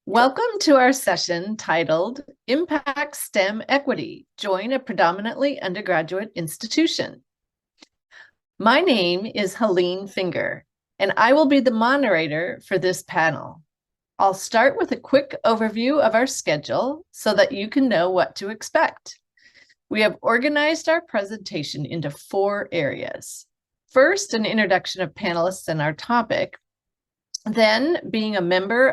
Welcome to our session titled Impact STEM Equity, Join a Predominantly Undergraduate Institution. My name is Helene Finger, and I will be the moderator for this panel. I'll start with a quick overview of our schedule so that you can know what to expect. We have organized our presentation into 4 areas. First, an introduction of panelists and our topic. Then, being a member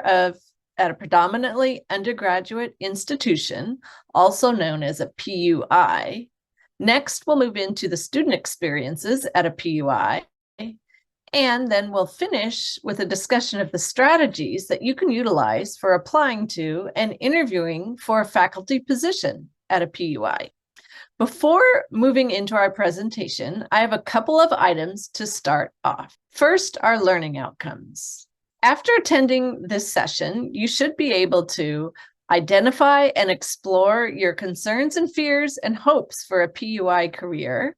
at a predominantly undergraduate institution, also known as a PUI. Next, we'll move into the student experiences at a PUI, and then we'll finish with a discussion of the strategies that you can utilize for applying to and interviewing for a faculty position at a PUI. Before moving into our presentation, I have a couple of items to start off. First, our learning outcomes. After attending this session, you should be able to identify and explore your concerns and fears and hopes for a PUI career,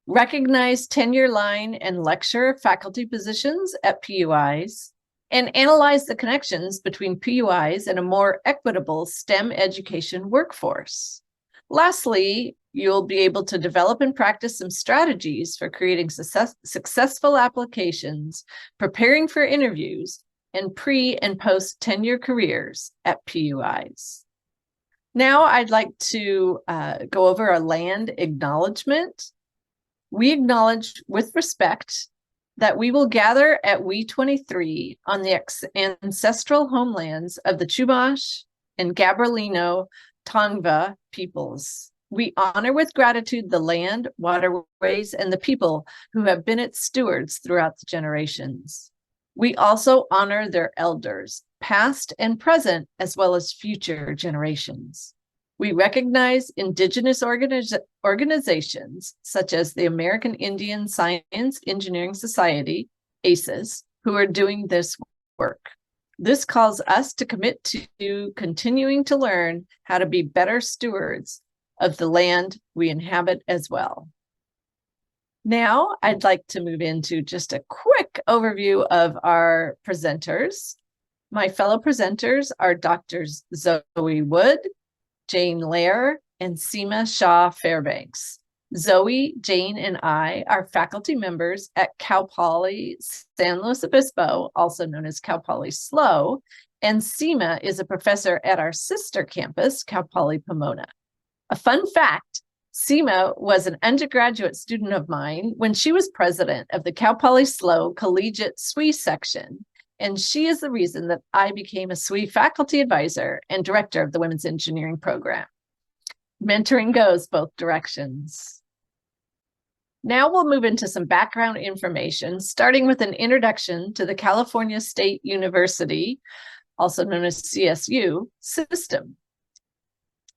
recognize tenure line and lecture faculty positions at PUIs, and analyze the connections between PUIs and a more equitable STEM education workforce. Lastly, you'll be able to develop and practice some strategies for creating successful applications, preparing for interviews, and pre- and post-tenure careers at PUIs. Now I'd like to go over a land acknowledgement. We acknowledge with respect that we will gather at We23 on the ancestral homelands of the Chumash and Gabrielino Tongva peoples. We honor with gratitude the land, waterways, and the people who have been its stewards throughout the generations. We also honor their elders, past and present, as well as future generations. We recognize Indigenous organizations, such as the American Indian Science Engineering Society, ACES, who are doing this work. This calls us to commit to continuing to learn how to be better stewards of the land we inhabit as well. Now, I'd like to move into just a quick overview of our presenters. My fellow presenters are Drs. Zoe Wood, Jane Lair, and Seema Shah-Fairbanks. Zoe, Jane, and I are faculty members at Cal Poly San Luis Obispo, also known as Cal Poly SLO, and Seema is a professor at our sister campus, Cal Poly Pomona. A fun fact, Seema was an undergraduate student of mine when she was president of the Cal Poly SLO Collegiate SWE section, and she is the reason that I became a SWE faculty advisor and director of the Women's Engineering program. Mentoring goes both directions. Now we'll move into some background information, starting with an introduction to the California State University, also known as CSU, system.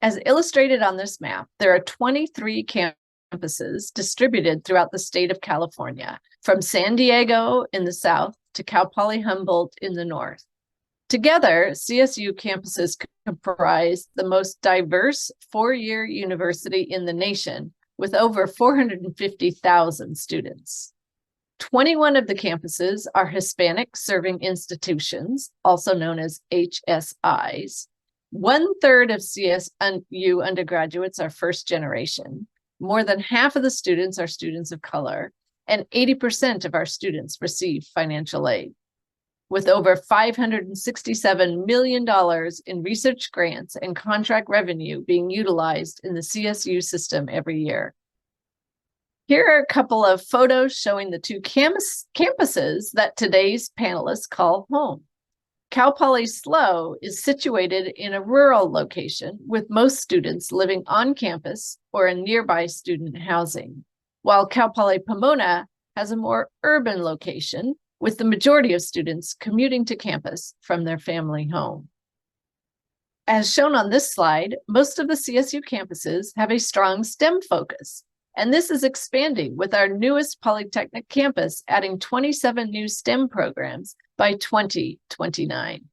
As illustrated on this map, there are 23 campuses distributed throughout the state of California, from San Diego in the south to Cal Poly Humboldt in the north. Together, CSU campuses comprise the most diverse 4-year university in the nation, with over 450,000 students. 21 of the campuses are Hispanic serving institutions, also known as HSIs. 1/3 of CSU undergraduates are first generation. More than half of the students are students of color, and 80% of our students receive financial aid. With over $567 million in research grants and contract revenue being utilized in the CSU system every year. Here are a couple of photos showing the 2 campuses that today's panelists call home. Cal Poly SLO is situated in a rural location with most students living on campus or in nearby student housing, while Cal Poly Pomona has a more urban location with the majority of students commuting to campus from their family home. As shown on this slide, most of the CSU campuses have a strong STEM focus, and this is expanding with our newest Polytechnic campus adding 27 new STEM programs by 2029.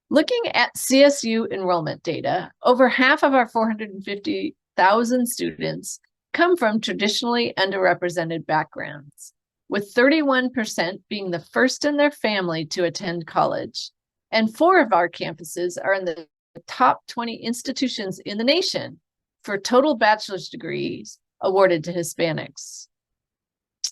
Looking at CSU enrollment data, over half of our 450,000 students come from traditionally underrepresented backgrounds, with 31% being the first in their family to attend college And 4 of our campuses are in the top 20 institutions in the nation for total bachelor's degrees awarded to Hispanics.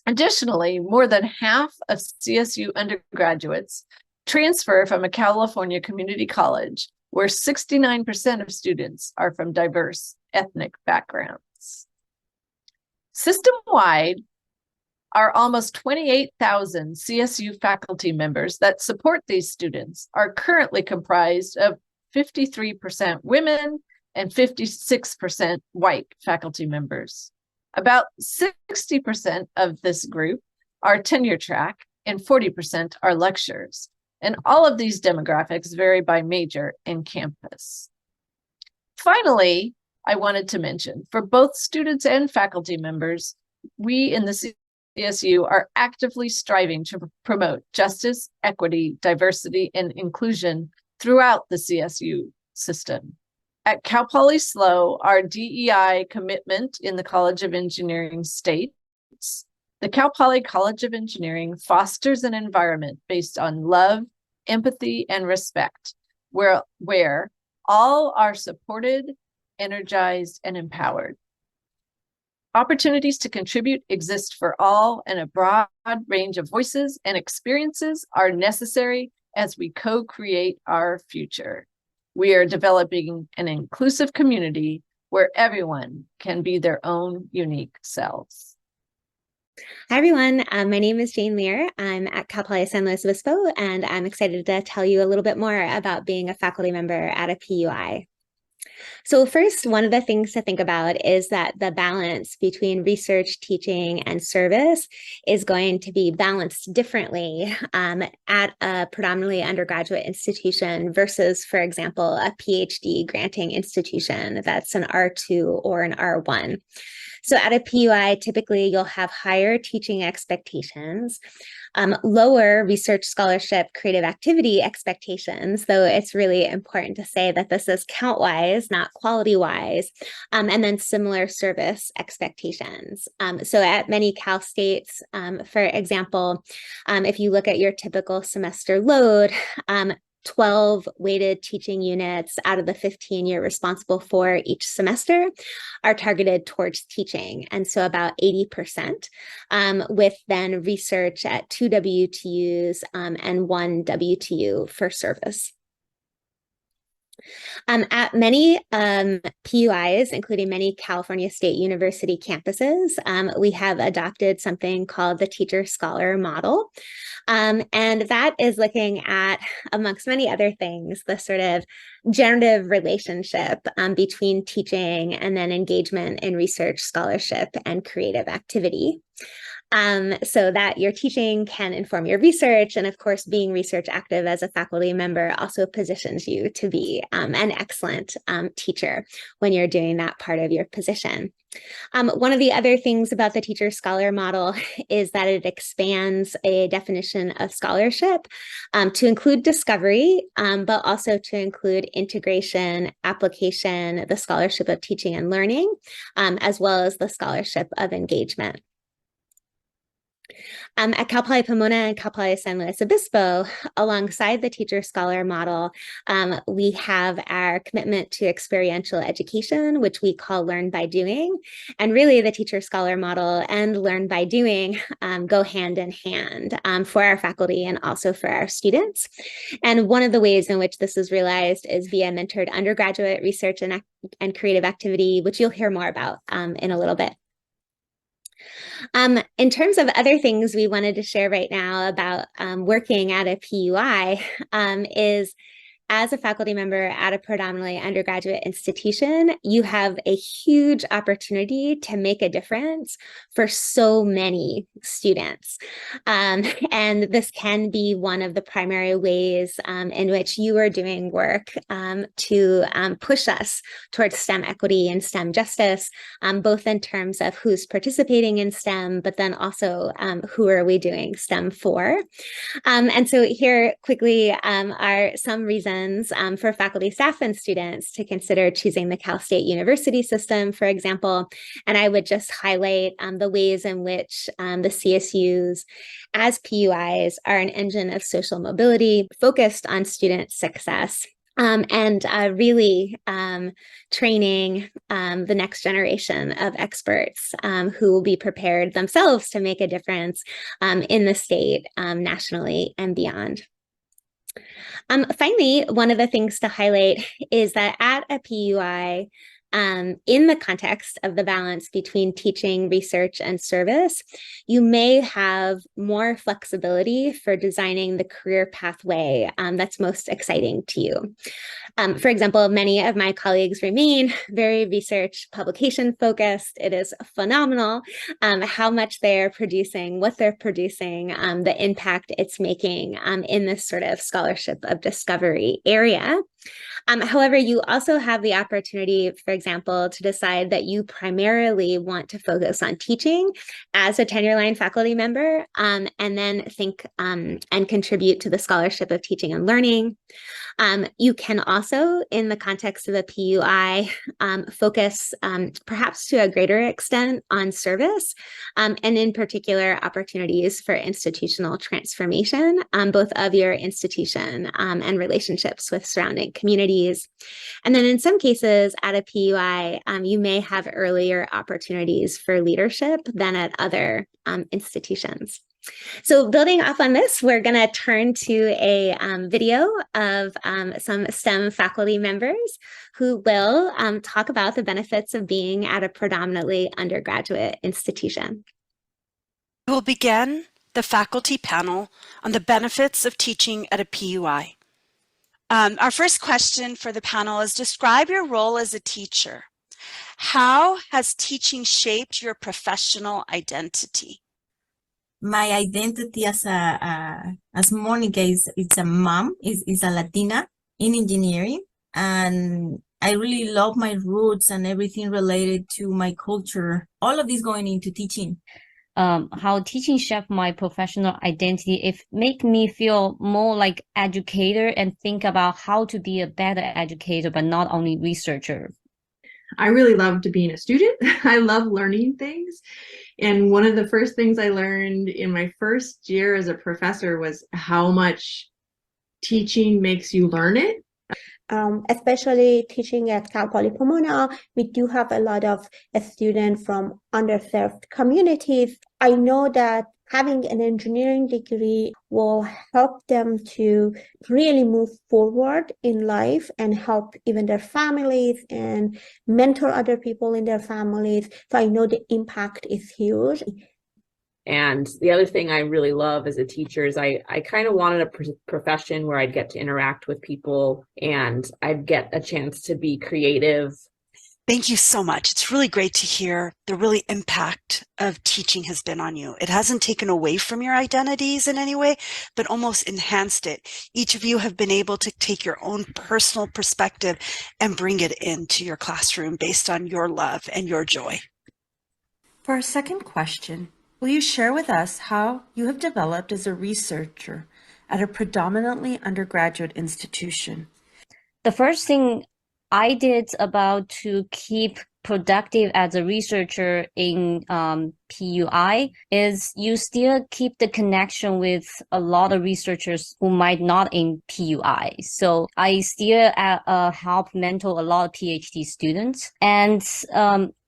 Additionally, more than half of CSU undergraduates transfer from a California community college where 69% of students are from diverse ethnic backgrounds. System-wide, our almost 28,000 CSU faculty members that support these students are currently comprised of 53% women and 56% white faculty members. About 60% of this group are tenure track and 40% are lectures. And all of these demographics vary by major and campus. Finally, I wanted to mention, for both students and faculty members, we in the CSU are actively striving to promote justice, equity, diversity, and inclusion throughout the CSU system. At Cal Poly SLO, our DEI commitment in the College of Engineering states, the Cal Poly College of Engineering fosters an environment based on love, empathy, and respect, where all are supported, energized, and empowered. Opportunities to contribute exist for all, and a broad range of voices and experiences are necessary as we co-create our future. We are developing an inclusive community where everyone can be their own unique selves. Hi, everyone. My name is Jane Lear. I'm at Cal Poly San Luis Obispo, and I'm excited to tell you a little bit more about being a faculty member at a PUI. So first, one of the things to think about is that the balance between research, teaching, and service is going to be balanced differently at a predominantly undergraduate institution versus, for example, a PhD granting institution that's an R2 or an R1. So at a PUI, typically you'll have higher teaching expectations, lower research scholarship creative activity expectations, though it's really important to say that this is count-wise, not quality-wise, and then similar service expectations. So at many Cal States, for example, if you look at your typical semester load, 12 weighted teaching units out of the 15 you're responsible for each semester are targeted towards teaching. And so about 80%, with then research at 2 WTUs and 1 WTU for service. At many PUIs, including many California State University campuses, we have adopted something called the teacher-scholar model. And that is looking at, amongst many other things, the sort of generative relationship between teaching and then engagement in research, scholarship, and creative activity. So that your teaching can inform your research. And of course, being research active as a faculty member also positions you to be an excellent teacher when you're doing that part of your position. One of the other things about the teacher-scholar model is that it expands a definition of scholarship to include discovery, but also to include integration, application, the scholarship of teaching and learning, as well as the scholarship of engagement. At Cal Poly Pomona and Cal Poly San Luis Obispo, alongside the teacher-scholar model, we have our commitment to experiential education, which we call Learn by Doing. And really the teacher-scholar model and Learn by Doing go hand in hand for our faculty and also for our students. And one of the ways in which this is realized is via mentored undergraduate research and creative activity, which you'll hear more about in a little bit. In terms of other things we wanted to share right now about working at a PUI is, as a faculty member at a predominantly undergraduate institution, you have a huge opportunity to make a difference for so many students. And this can be one of the primary ways in which you are doing work to push us towards STEM equity and STEM justice, both in terms of who's participating in STEM, but then also who are we doing STEM for. And so here quickly are some reasons options for faculty, staff, and students to consider choosing the Cal State University system, for example. And I would just highlight the ways in which the CSUs as PUIs are an engine of social mobility focused on student success. And really training the next generation of experts who will be prepared themselves to make a difference in the state, nationally, and beyond. Finally, one of the things to highlight is that at a PUI, in the context of the balance between teaching, research, and service, you may have more flexibility for designing the career pathway that's most exciting to you. For example, many of my colleagues remain very research publication focused. It is phenomenal how much they're producing, what they're producing, the impact it's making in this sort of scholarship of discovery area. However, you also have the opportunity, for example, to decide that you primarily want to focus on teaching as a tenure line faculty member, and then think and contribute to the scholarship of teaching and learning. You can also, in the context of a PUI, focus perhaps to a greater extent on service, and in particular, opportunities for institutional transformation, both of your institution and relationships with surrounding communities. And then in some cases at a PUI, you may have earlier opportunities for leadership than at other institutions. So building off on this, we're going to turn to a video of some STEM faculty members who will talk about the benefits of being at a predominantly undergraduate institution. We'll begin the faculty panel on the benefits of teaching at a PUI. Our first question for the panel is, describe your role as a teacher. How has teaching shaped your professional identity? My identity as Monica is a mom, is a Latina in engineering, and I really love my roots and everything related to my culture. All of this going into teaching. How teaching shaped my professional identity, it make me feel more like educator and think about how to be a better educator, but not only researcher. I really loved being a student. I love learning things. And one of the first things I learned in my first year as a professor was how much teaching makes you learn it. Especially teaching at Cal Poly Pomona, we do have a lot of students from underserved communities. I know that having an engineering degree will help them to really move forward in life and help even their families and mentor other people in their families. So I know the impact is huge. And the other thing I really love as a teacher is I kind of wanted a profession where I'd get to interact with people and I'd get a chance to be creative. Thank you so much. It's really great to hear the really impact of teaching has been on you. It hasn't taken away from your identities in any way, but almost enhanced it. Each of you have been able to take your own personal perspective and bring it into your classroom based on your love and your joy. For our second question, will you share with us how you have developed as a researcher at a predominantly undergraduate institution? The first thing I did about to keep productive as a researcher in PUI is you still keep the connection with a lot of researchers who might not in PUI. So I still help mentor a lot of PhD students. And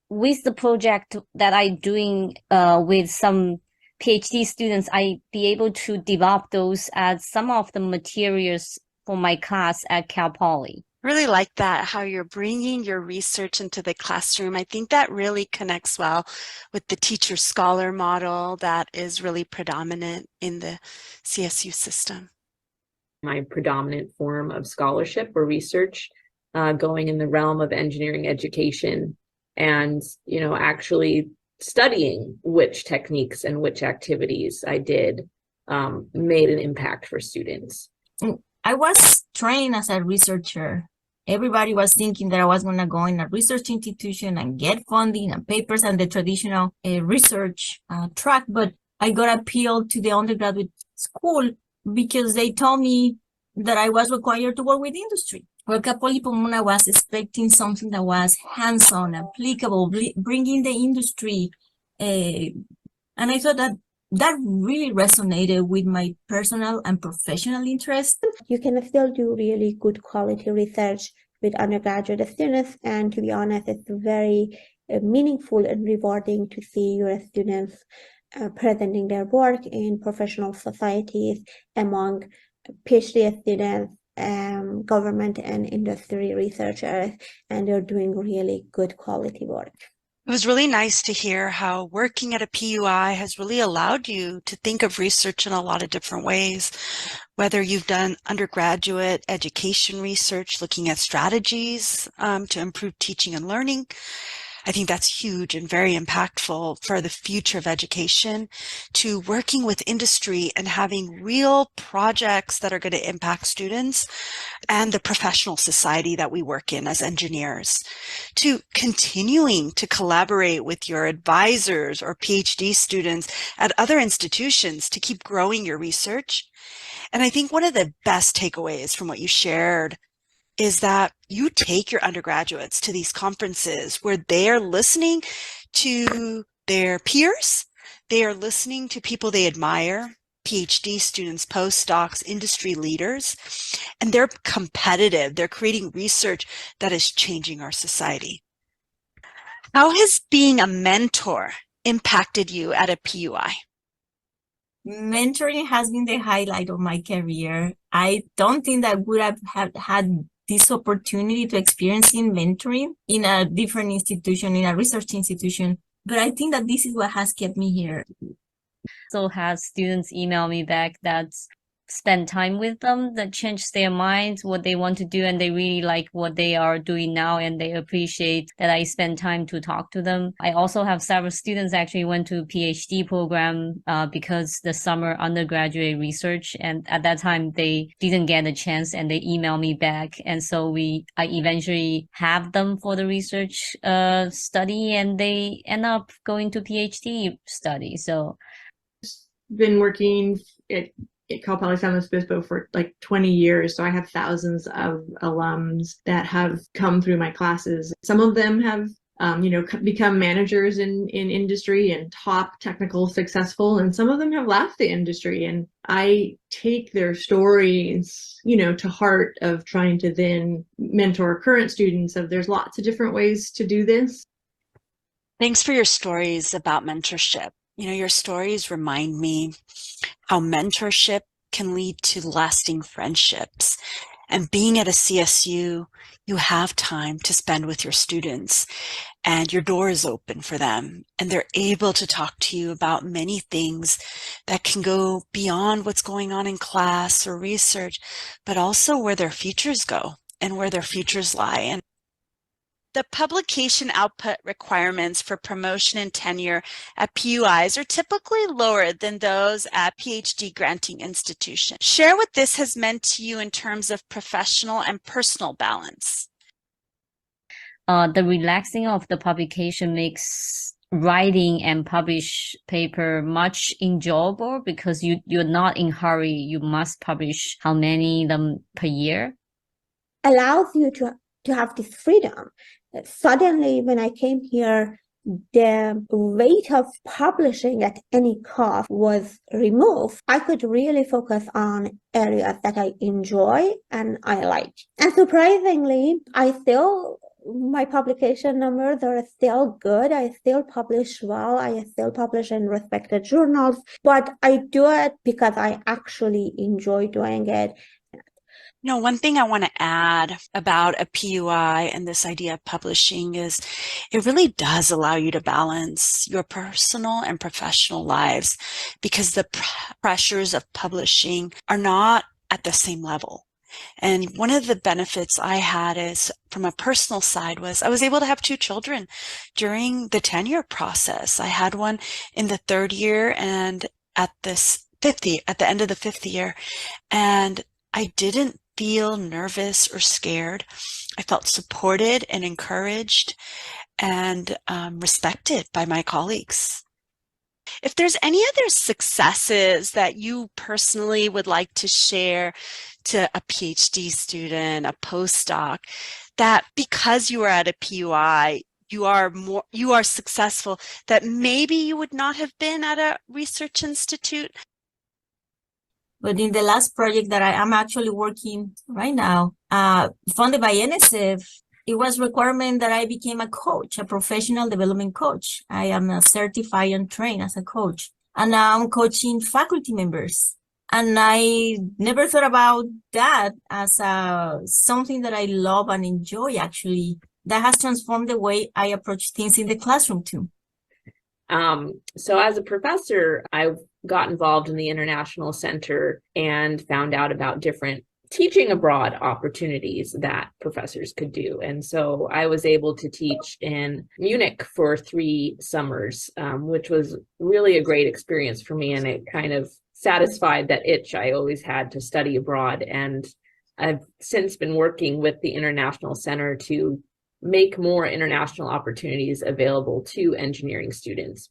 with the project that I'm doing with some PhD students, I be able to develop those as some of the materials for my class at Cal Poly. Really like that, how you're bringing your research into the classroom. I think that really connects well with the teacher-scholar model that is really predominant in the CSU system. My predominant form of scholarship or research going in the realm of engineering education and, actually studying which techniques and which activities I did made an impact for students. I was trained as a researcher. Everybody was thinking that I was going to go in a research institution and get funding and papers and the traditional research track, but I got appealed to the undergraduate school because they told me that I was required to work with industry. Where Capoli Pomona was expecting something that was hands-on, applicable, bringing the industry. And I thought that really resonated with my personal and professional interest. You can still do really good quality research with undergraduate students, and to be honest, it's very meaningful and rewarding to see your students presenting their work in professional societies among PhD students, government and industry researchers, and they're doing really good quality work. It was really nice to hear how working at a PUI has really allowed you to think of research in a lot of different ways, whether you've done undergraduate education research, looking at strategies to improve teaching and learning. I think that's huge and very impactful for the future of education, to working with industry and having real projects that are going to impact students and the professional society that we work in as engineers, to continuing to collaborate with your advisors or PhD students at other institutions to keep growing your research. And I think one of the best takeaways from what you shared is that you take your undergraduates to these conferences where they are listening to their peers, they are listening to people they admire, PhD students, postdocs, industry leaders, and they're competitive. They're creating research that is changing our society. How has being a mentor impacted you at a PUI? Mentoring has been the highlight of my career. I don't think that I would have had this opportunity to experiencing mentoring in a different institution, in a research institution. But I think that this is what has kept me here. So had students email me back that spend time with them, that change their minds, what they want to do, and they really like what they are doing now, and they appreciate that I spend time to talk to them. I also have several students actually went to PhD program because the summer undergraduate research, and at that time they didn't get a chance, and they email me back, and so I eventually have them for the research study, and they end up going to PhD study. So been working at Cal Poly San Luis Obispo for like 20 years. So I have thousands of alums that have come through my classes. Some of them have, become managers in industry and top technical successful, and some of them have left the industry. And I take their stories, to heart of trying to then mentor current students of there's lots of different ways to do this. Thanks for your stories about mentorship. Your stories remind me how mentorship can lead to lasting friendships. And being at a CSU, you have time to spend with your students, and your door is open for them, and they're able to talk to you about many things that can go beyond what's going on in class or research, but also where their futures go and where their futures lie. And the publication output requirements for promotion and tenure at PUIs are typically lower than those at PhD granting institutions. Share what this has meant to you in terms of professional and personal balance. The relaxing of the publication makes writing and publish paper much enjoyable because you're not in hurry. You must publish how many them per year. Allows you to have this freedom. Suddenly, when I came here, the weight of publishing at any cost was removed. I could really focus on areas that I enjoy and I like. And surprisingly, my publication numbers are still good. I still publish well. I still publish in respected journals, but I do it because I actually enjoy doing it. One thing I want to add about a PUI and this idea of publishing is it really does allow you to balance your personal and professional lives, because the pressures of publishing are not at the same level. And one of the benefits I had is from a personal side was I was able to have 2 children during the tenure process. I had one in the 3rd year and at the end of the 5th year. And I didn't feel nervous or scared. I felt supported and encouraged and respected by my colleagues. if there's any other successes that you personally would like to share to a PhD student, a postdoc, that because you are at a PUI, you are successful, that maybe you would not have been at a research institute. But in the last project that I am actually working right now, funded by NSF, it was requirement that I became a coach, a professional development coach. I am a certified and trained as a coach, and now I'm coaching faculty members. And I never thought about that as something that I love and enjoy, actually. That has transformed the way I approach things in the classroom too. So as a professor, I got involved in the International Center and found out about different teaching abroad opportunities that professors could do. And so I was able to teach in Munich for 3 summers, which was really a great experience for me. And it kind of satisfied that itch I always had to study abroad. And I've since been working with the International Center to make more international opportunities available to engineering students.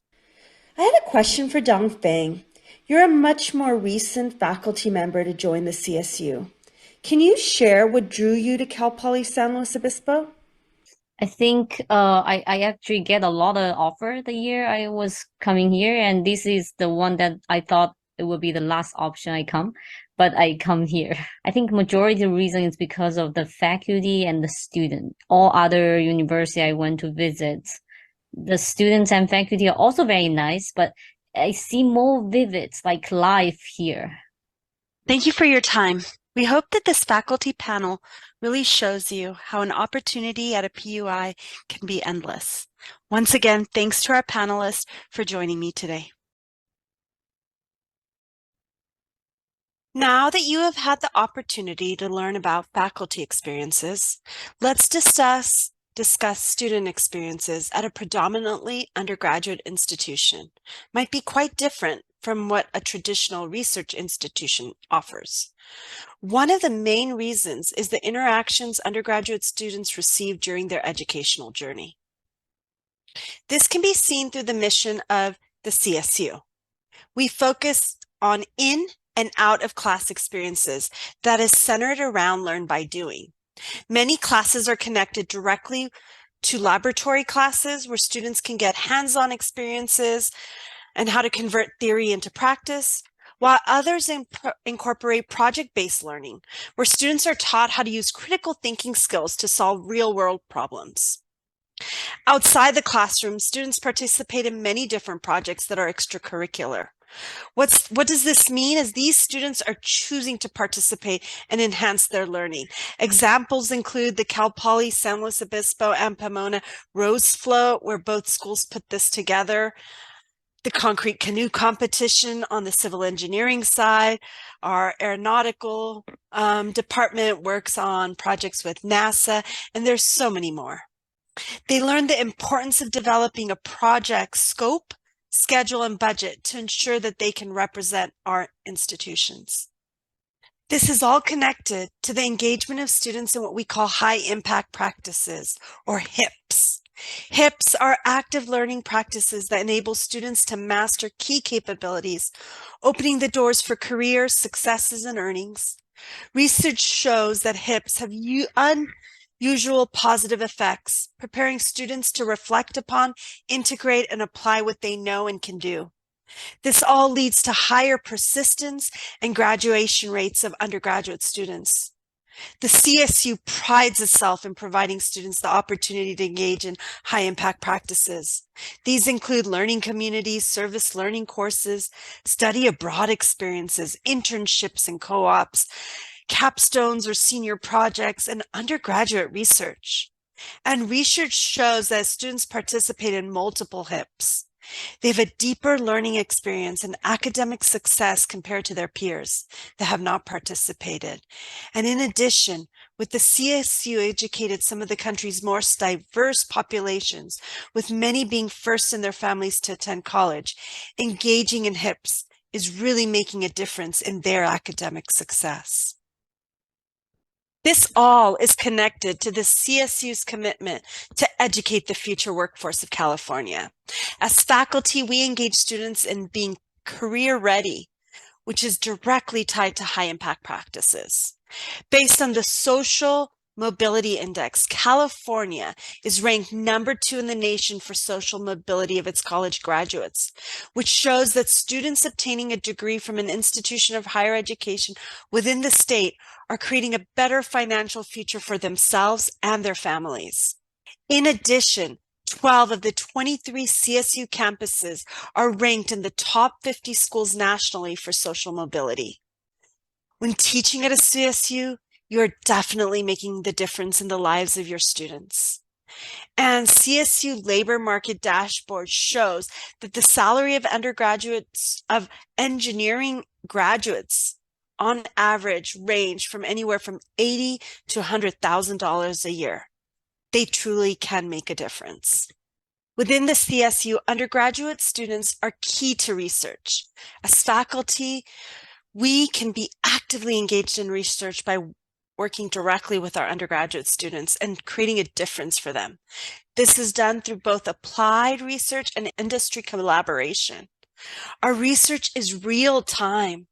I had a question for Dongfeng. You're a much more recent faculty member to join the CSU. Can you share what drew you to Cal Poly San Luis Obispo? I think I actually get a lot of offer the year I was coming here, and this is the one that I thought it would be the last option I come, but I come here. I think majority of the reason is because of the faculty and the student. All other university I went to visit, the students and faculty are also very nice, but I see more vivid, like life here. Thank you for your time. We hope that this faculty panel really shows you how an opportunity at a PUI can be endless. Once again, thanks to our panelists for joining me today. Now that you have had the opportunity to learn about faculty experiences, let's discuss student experiences at a predominantly undergraduate institution. Might be quite different from what a traditional research institution offers. One of the main reasons is the interactions undergraduate students receive during their educational journey. This can be seen through the mission of the CSU. We focus on in and out of class experiences that is centered around learn by doing. Many classes are connected directly to laboratory classes where students can get hands-on experiences and how to convert theory into practice, while others incorporate project-based learning, where students are taught how to use critical thinking skills to solve real-world problems. Outside the classroom, students participate in many different projects that are extracurricular. What does this mean? Is these students are choosing to participate and enhance their learning. Examples include the Cal Poly San Luis Obispo and Pomona Rose Float, where both schools put this together. The concrete canoe competition on the civil engineering side. Our aeronautical department works on projects with NASA, and there's so many more. They learn the importance of developing a project scope, schedule, and budget to ensure that they can represent our institutions. This is all connected to the engagement of students in what we call high impact practices, or HIPs. HIPs are active learning practices that enable students to master key capabilities, opening the doors for career successes and earnings. Research shows that HIPs have unusual positive effects, preparing students to reflect upon, integrate, and apply what they know and can do. This all leads to higher persistence and graduation rates of undergraduate students. The CSU prides itself in providing students the opportunity to engage in high-impact practices. These include learning communities, service learning courses, study abroad experiences, internships and co-ops, capstones or senior projects, and undergraduate research. And research shows that students participate in multiple HIPs. They have a deeper learning experience and academic success compared to their peers that have not participated. And in addition, with the CSU educated some of the country's most diverse populations, with many being first in their families to attend college, engaging in HIPs is really making a difference in their academic success. This all is connected to the CSU's commitment to educate the future workforce of California. As faculty, we engage students in being career ready, which is directly tied to high impact practices. Based on the Social Mobility Index, California is ranked #2 in the nation for social mobility of its college graduates, which shows that students obtaining a degree from an institution of higher education within the state are creating a better financial future for themselves and their families. In addition, 12 of the 23 CSU campuses are ranked in the top 50 schools nationally for social mobility. When teaching at a CSU, you're definitely making the difference in the lives of your students. And CSU labor market dashboard shows that the salary of engineering graduates on average range from anywhere from $80,000 to $100,000 a year. They truly can make a difference. Within the CSU, undergraduate students are key to research. As faculty, we can be actively engaged in research by working directly with our undergraduate students and creating a difference for them. This is done through both applied research and industry collaboration. Our research is real time.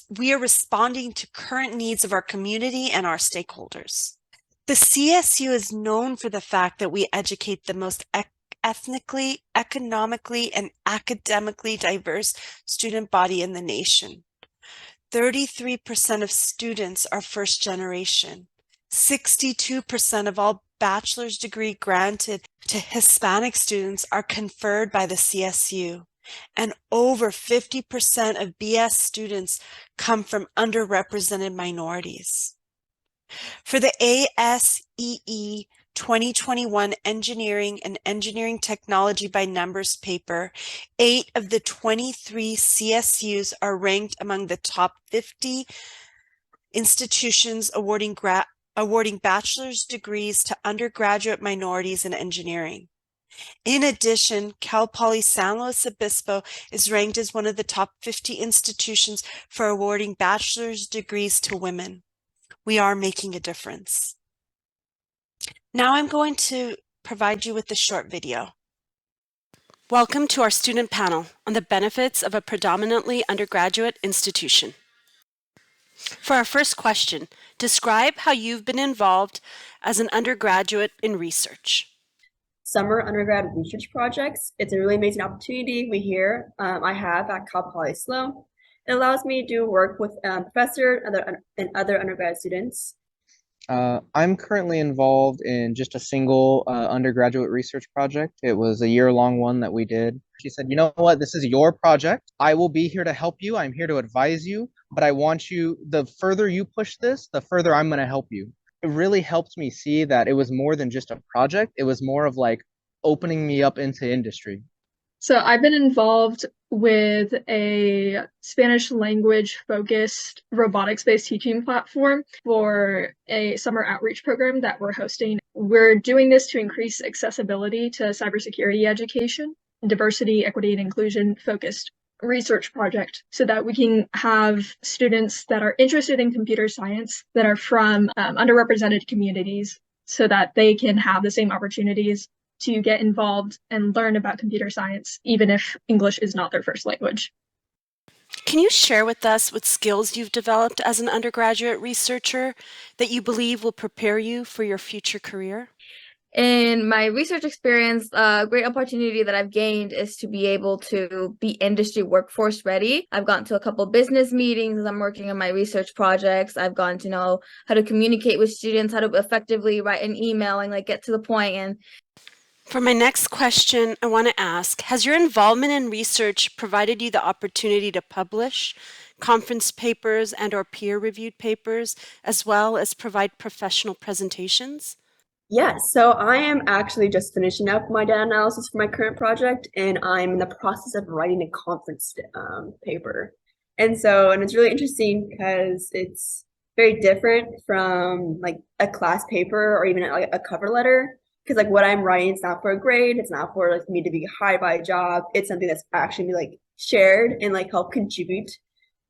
We are responding to current needs of our community and our stakeholders. The CSU is known for the fact that we educate the most ethnically, economically, and academically diverse student body in the nation. 33% of students are first generation. 62% of all bachelor's degree granted to Hispanic students are conferred by the CSU. And over 50% of BS students come from underrepresented minorities. For the ASEE 2021 Engineering and Engineering Technology by Numbers paper, 8 of the 23 CSUs are ranked among the top 50 institutions awarding bachelor's degrees to undergraduate minorities in engineering. In addition, Cal Poly San Luis Obispo is ranked as one of the top 50 institutions for awarding bachelor's degrees to women. We are making a difference. Now I'm going to provide you with a short video. Welcome to our student panel on the benefits of a predominantly undergraduate institution. For our first question, describe how you've been involved as an undergraduate in research. Summer undergrad research projects. It's a really amazing opportunity I have at Cal Poly SLO. It allows me to work with professors and other undergrad students. I'm currently involved in just a single undergraduate research project. It was a year-long one that we did. She said, you know what, this is your project. I will be here to help you. I'm here to advise you, but I want you, the further you push this, the further I'm going to help you. It really helped me see that it was more than just a project. It was more of like opening me up into industry. So I've been involved with a Spanish language focused robotics-based teaching platform for a summer outreach program that we're hosting. We're doing this to increase accessibility to cybersecurity education, diversity, equity, and inclusion focused research project so that we can have students that are interested in computer science that are from underrepresented communities so that they can have the same opportunities to get involved and learn about computer science, even if English is not their first language. Can you share with us what skills you've developed as an undergraduate researcher that you believe will prepare you for your future career? In my research experience, a great opportunity that I've gained is to be able to be industry workforce ready. I've gone to a couple business meetings as I'm working on my research projects. I've gotten to know how to communicate with students, how to effectively write an email and get to the point. And for my next question, I want to ask, has your involvement in research provided you the opportunity to publish conference papers and/or peer-reviewed papers, as well as provide professional presentations? Yes, so I am actually just finishing up my data analysis for my current project, and I'm in the process of writing a conference paper. And it's really interesting because it's very different from like a class paper or even like a cover letter. Because like what I'm writing, it's not for a grade, it's not for like me to be hired by a job. It's something that's actually like shared and like help contribute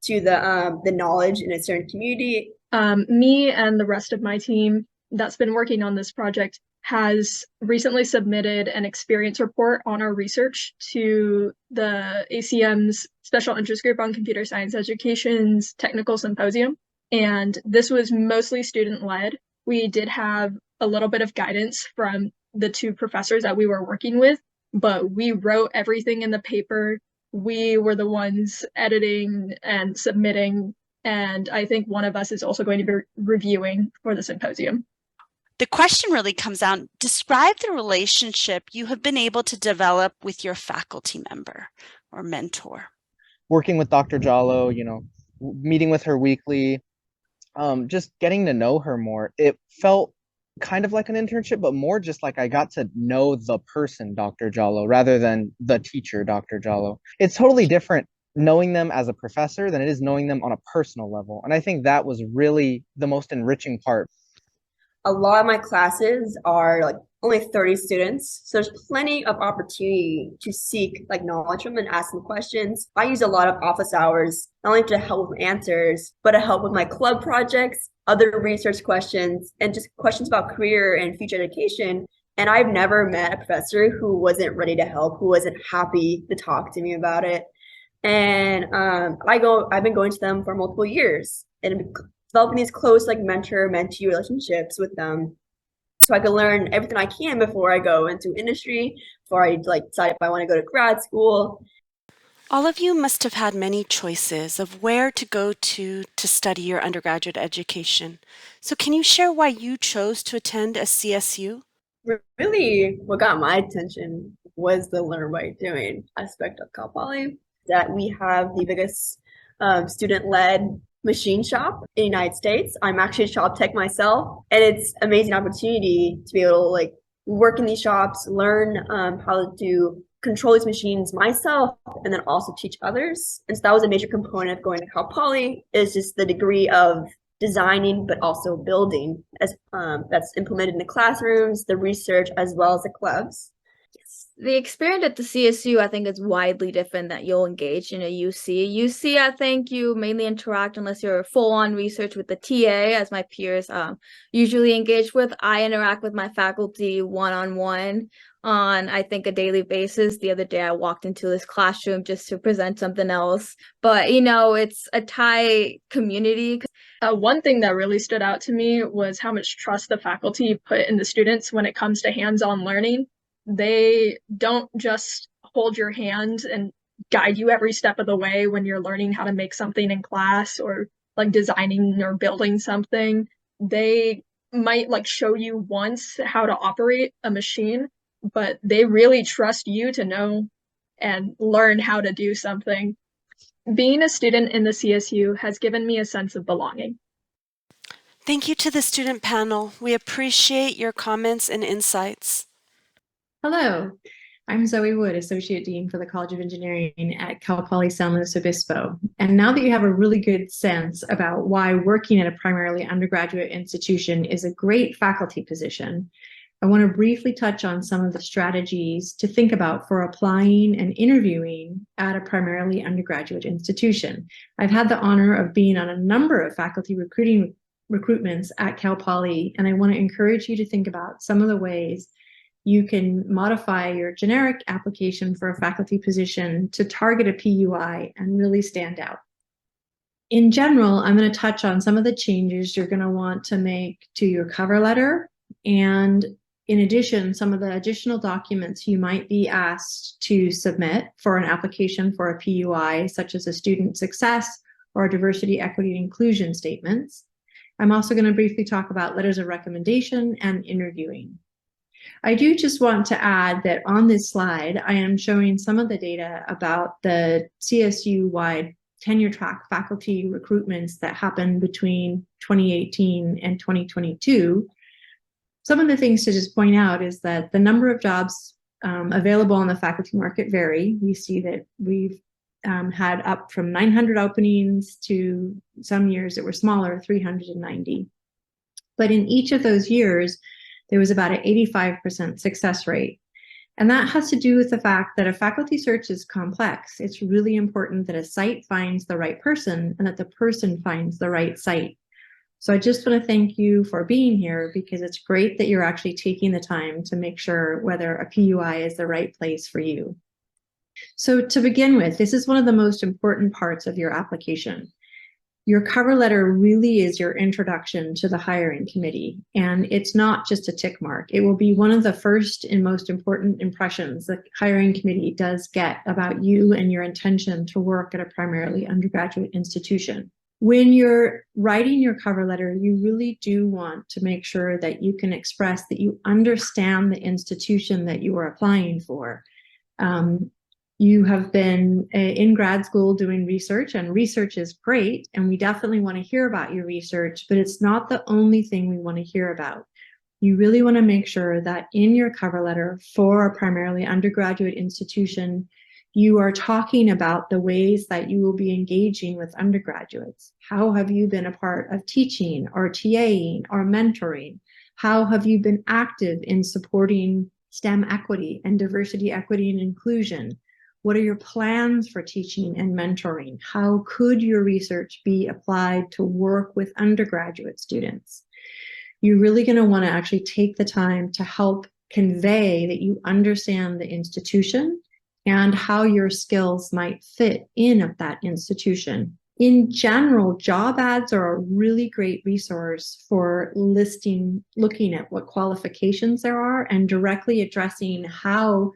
to the knowledge in a certain community Me and the rest of my team that's been working on this project has recently submitted an experience report on our research to the ACM's Special Interest Group on Computer Science Education's Technical Symposium. And this was mostly student-led. We did have a little bit of guidance from the two professors that we were working with, but we wrote everything in the paper. We were the ones editing and submitting, and I think one of us is also going to be reviewing for the symposium. The question really comes down, describe the relationship you have been able to develop with your faculty member or mentor. Working with Dr. Jallo, meeting with her weekly, just getting to know her more. It felt kind of like an internship, but more just like I got to know the person, Dr. Jallo, rather than the teacher, Dr. Jallo. It's totally different knowing them as a professor than it is knowing them on a personal level. And I think that was really the most enriching part. A lot of my classes are like only 30 students, so there's plenty of opportunity to seek like knowledge from and ask them questions. I use a lot of office hours, not only to help with answers, but to help with my club projects, other research questions, and just questions about career and future education. And I've never met a professor who wasn't ready to help, who wasn't happy to talk to me about it. And I've been going to them for multiple years and developing these close like mentor-mentee relationships with them, so I can learn everything I can before I go into industry, before I decide if I want to go to grad school. All of you must have had many choices of where to go to study your undergraduate education. So can you share why you chose to attend a CSU? Really, what got my attention was the learn by doing aspect of Cal Poly, that we have the biggest student-led machine shop in the United States. I'm actually a shop tech myself, and it's an amazing opportunity to be able to work in these shops, learn how to control these machines myself, and then also teach others. And so that was a major component of going to Cal Poly, is just the degree of designing but also building as that's implemented in the classrooms, the research, as well as the clubs. The experience at the CSU, I think, is widely different that you'll engage in a UC. UC, I think you mainly interact unless you're full-on research with the TA, as my peers usually engage with. I interact with my faculty one-on-one on, I think, a daily basis. The other day, I walked into this classroom just to present something else. But, it's a tight community. One thing that really stood out to me was how much trust the faculty put in the students when it comes to hands-on learning. They don't just hold your hand and guide you every step of the way when you're learning how to make something in class or designing or building something. They might show you once how to operate a machine, but they really trust you to know and learn how to do something. Being a student in the CSU has given me a sense of belonging. Thank you to the student panel. We appreciate your comments and insights. Hello, I'm Zoe Wood, Associate Dean for the College of Engineering at Cal Poly San Luis Obispo. And now that you have a really good sense about why working at a primarily undergraduate institution is a great faculty position, I want to briefly touch on some of the strategies to think about for applying and interviewing at a primarily undergraduate institution. I've had the honor of being on a number of faculty recruitments at Cal Poly, and I want to encourage you to think about some of the ways you can modify your generic application for a faculty position to target a PUI and really stand out. In general, I'm going to touch on some of the changes you're going to want to make to your cover letter, and in addition, some of the additional documents you might be asked to submit for an application for a PUI, such as a student success or diversity, equity, and inclusion statements. I'm also going to briefly talk about letters of recommendation and interviewing. I do just want to add that on this slide, I am showing some of the data about the CSU-wide tenure track faculty recruitments that happened between 2018 and 2022. Some of the things to just point out is that the number of jobs available on the faculty market vary. We see that we've had up from 900 openings to some years that were smaller, 390. But in each of those years, there was about an 85% success rate. And that has to do with the fact that a faculty search is complex. It's really important that a site finds the right person and that the person finds the right site. So I just want to thank you for being here, because it's great that you're actually taking the time to make sure whether a PUI is the right place for you. So to begin with, this is one of the most important parts of your application. Your cover letter really is your introduction to the hiring committee, and it's not just a tick mark. It will be one of the first and most important impressions the hiring committee does get about you and your intention to work at a primarily undergraduate institution. When you're writing your cover letter, you really do want to make sure that you can express that you understand the institution that you are applying for. You have been in grad school doing research, and research is great, and we definitely want to hear about your research, but it's not the only thing we want to hear about. You really want to make sure that in your cover letter for a primarily undergraduate institution, you are talking about the ways that you will be engaging with undergraduates. How have you been a part of teaching or TAing or mentoring? How have you been active in supporting STEM equity and diversity, equity, and inclusion? What are your plans for teaching and mentoring? How could your research be applied to work with undergraduate students? You're really going to want to actually take the time to help convey that you understand the institution and how your skills might fit in that institution. In general, job ads are a really great resource for looking at what qualifications there are and directly addressing how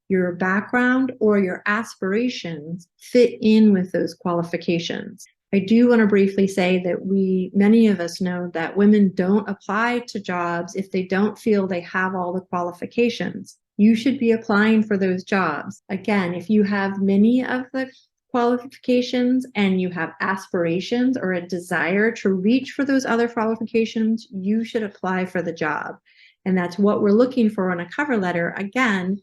your background or your aspirations fit in with those qualifications. I do want to briefly say that many of us know that women don't apply to jobs if they don't feel they have all the qualifications. You should be applying for those jobs. Again, if you have many of the qualifications and you have aspirations or a desire to reach for those other qualifications, you should apply for the job. And that's what we're looking for on a cover letter. Again,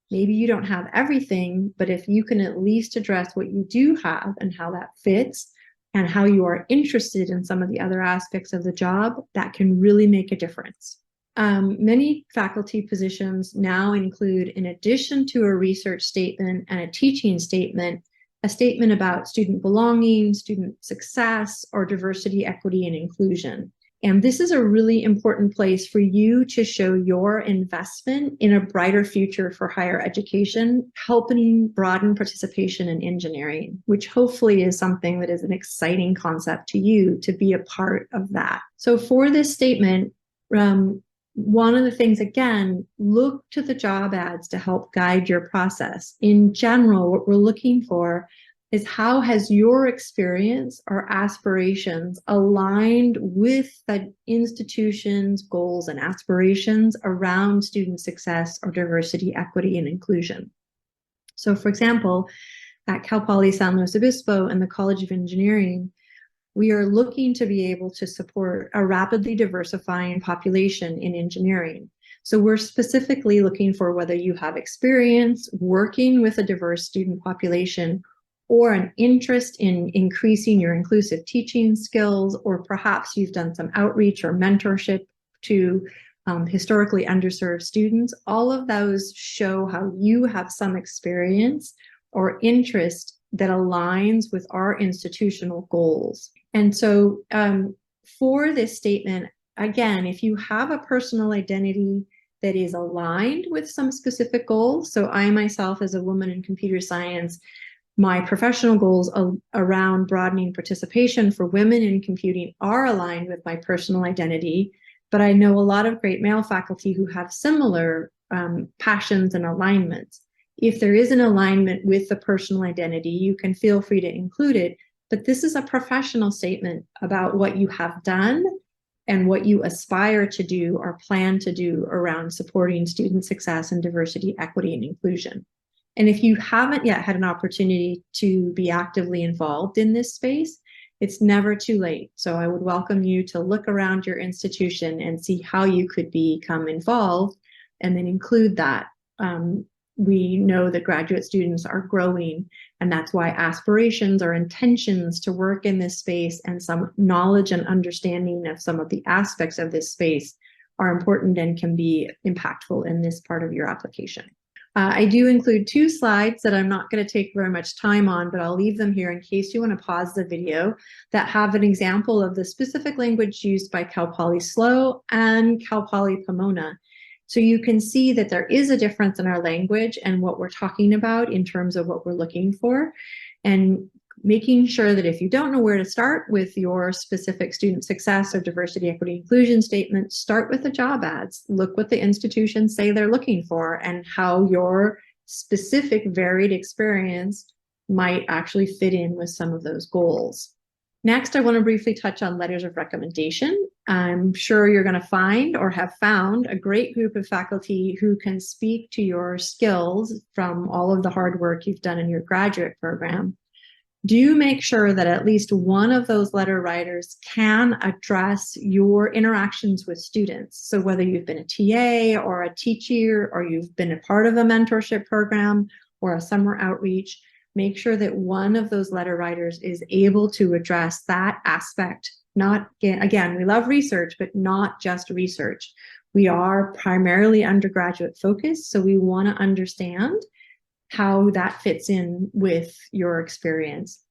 maybe you don't have everything, but if you can at least address what you do have and how that fits and how you are interested in some of the other aspects of the job, that can really make a difference. Many faculty positions now include, in addition to a research statement and a teaching statement, a statement about student belonging, student success, or diversity, equity, and inclusion. And this is a really important place for you to show your investment in a brighter future for higher education, helping broaden participation in engineering, which hopefully is something that is an exciting concept to you to be a part of that. So for this statement, one of the things, again, look to the job ads to help guide your process. In general, what we're looking for is how has your experience or aspirations aligned with the institution's goals and aspirations around student success or diversity, equity, and inclusion. So for example, at Cal Poly San Luis Obispo and the College of Engineering, we are looking to be able to support a rapidly diversifying population in engineering. So we're specifically looking for whether you have experience working with a diverse student population or an interest in increasing your inclusive teaching skills, or perhaps you've done some outreach or mentorship to historically underserved students. All of those show how you have some experience or interest that aligns with our institutional goals. And so for this statement, again, if you have a personal identity that is aligned with some specific goals, so I myself as a woman in computer science, my professional goals around broadening participation for women in computing are aligned with my personal identity, but I know a lot of great male faculty who have similar passions and alignments. If there is an alignment with the personal identity, you can feel free to include it, but this is a professional statement about what you have done and what you aspire to do or plan to do around supporting student success and diversity, equity, and inclusion. And if you haven't yet had an opportunity to be actively involved in this space, it's never too late. So I would welcome you to look around your institution and see how you could become involved and then include that. We know that graduate students are growing, and that's why aspirations or intentions to work in this space and some knowledge and understanding of some of the aspects of this space are important and can be impactful in this part of your application. I do include 2 slides that I'm not going to take very much time on, but I'll leave them here in case you want to pause the video, that have an example of the specific language used by Cal Poly SLO and Cal Poly Pomona. So you can see that there is a difference in our language and what we're talking about in terms of what we're looking for, and making sure that if you don't know where to start with your specific student success or diversity, equity, inclusion statement, start with the job ads. Look what the institutions say they're looking for and how your specific varied experience might actually fit in with some of those goals. Next, I want to briefly touch on letters of recommendation. I'm sure you're going to find or have found a great group of faculty who can speak to your skills from all of the hard work you've done in your graduate program. Do make sure that at least one of those letter writers can address your interactions with students. So whether you've been a TA or a teacher, or you've been a part of a mentorship program or a summer outreach, make sure that one of those letter writers is able to address that aspect. Not, again, we love research, but not just research. We are primarily undergraduate focused, so we want to understand how that fits in with your experience.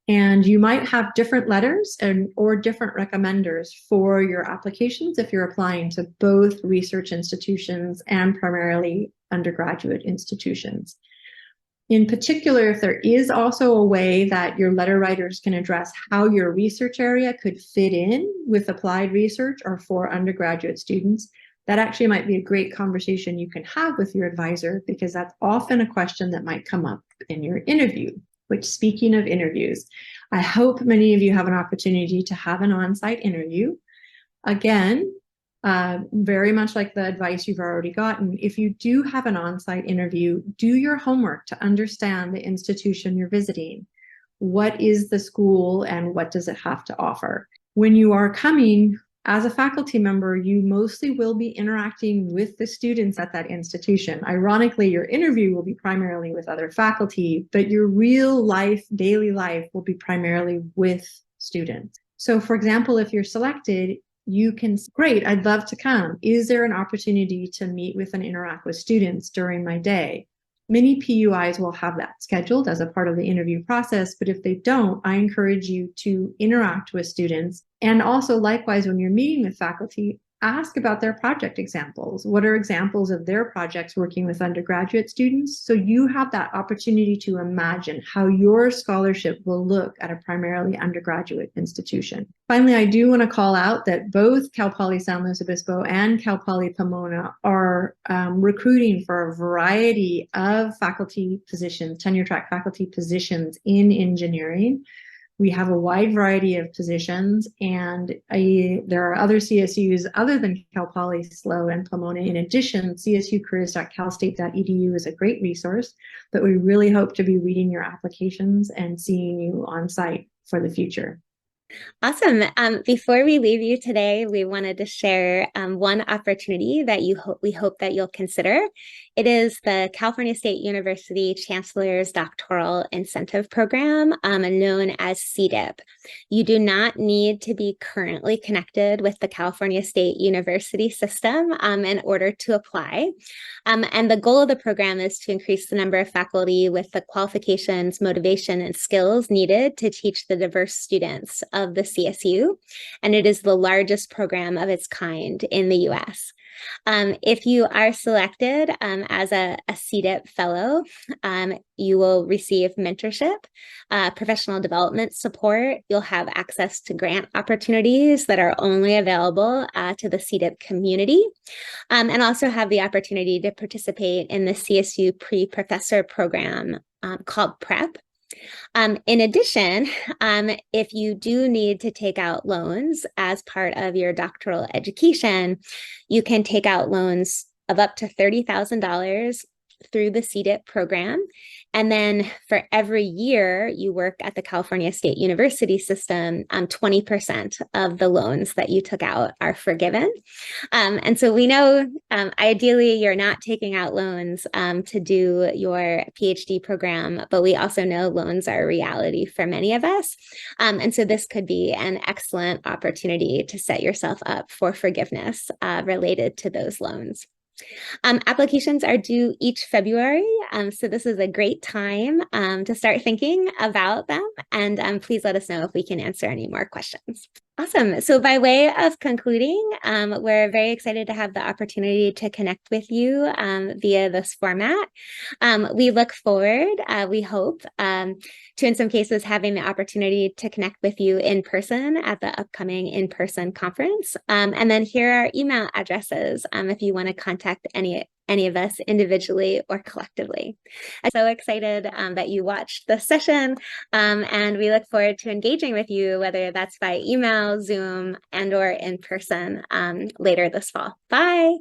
And you might have different letters or different recommenders for your applications if you're applying to both research institutions and primarily undergraduate institutions. In particular, if there is also a way that your letter writers can address how your research area could fit in with applied research or for undergraduate students, that actually might be a great conversation you can have with your advisor, because that's often a question that might come up in your interview. Which, speaking of interviews, I hope many of you have an opportunity to have an on-site interview. Again, very much like the advice you've already gotten, if you do have an on-site interview, do your homework to understand the institution you're visiting. What is the school and what does it have to offer? When you are coming as a faculty member, you mostly will be interacting with the students at that institution. Ironically, your interview will be primarily with other faculty, but your real life, daily life will be primarily with students. So for example, if you're selected, you can, great, I'd love to come. Is there an opportunity to meet with and interact with students during my day? Many PUIs will have that scheduled as a part of the interview process, but if they don't, I encourage you to interact with students. And also likewise, when you're meeting with faculty, ask about their project examples. What are examples of their projects working with undergraduate students? So you have that opportunity to imagine how your scholarship will look at a primarily undergraduate institution. Finally, I do want to call out that both Cal Poly San Luis Obispo and Cal Poly Pomona are recruiting for a variety of faculty positions, tenure track faculty positions in engineering. We have a wide variety of positions, and there are other CSUs other than Cal Poly SLO and Pomona. In addition, csucareers.calstate.edu is a great resource, but we really hope to be reading your applications and seeing you on site for the future. Awesome. Before we leave you today, we wanted to share one opportunity that we hope that you'll consider. It is the California State University Chancellor's Doctoral Incentive Program, known as CDIP. You do not need to be currently connected with the California State University system in order to apply. And the goal of the program is to increase the number of faculty with the qualifications, motivation, and skills needed to teach the diverse students of the CSU. And it is the largest program of its kind in the US. If you are selected as a CDIP fellow, you will receive mentorship, professional development support. You'll have access to grant opportunities that are only available to the CDIP community, and also have the opportunity to participate in the CSU pre-professor program called PrEP. In addition, if you do need to take out loans as part of your doctoral education, you can take out loans of up to $30,000 through the CDIP program. And then for every year you work at the California State University system, 20% of the loans that you took out are forgiven. And so we know ideally you're not taking out loans to do your PhD program, but we also know loans are a reality for many of us. And so this could be an excellent opportunity to set yourself up for forgiveness related to those loans. Applications are due each February, so this is a great time to start thinking about them, and please let us know if we can answer any more questions. Awesome. So by way of concluding, we're very excited to have the opportunity to connect with you via this format. We look forward, we hope, to, in some cases, having the opportunity to connect with you in person at the upcoming in-person conference. And then here are email addresses if you want to contact any of us individually or collectively. I'm so excited that you watched this session, and we look forward to engaging with you, whether that's by email, Zoom, and or in person later this fall. Bye.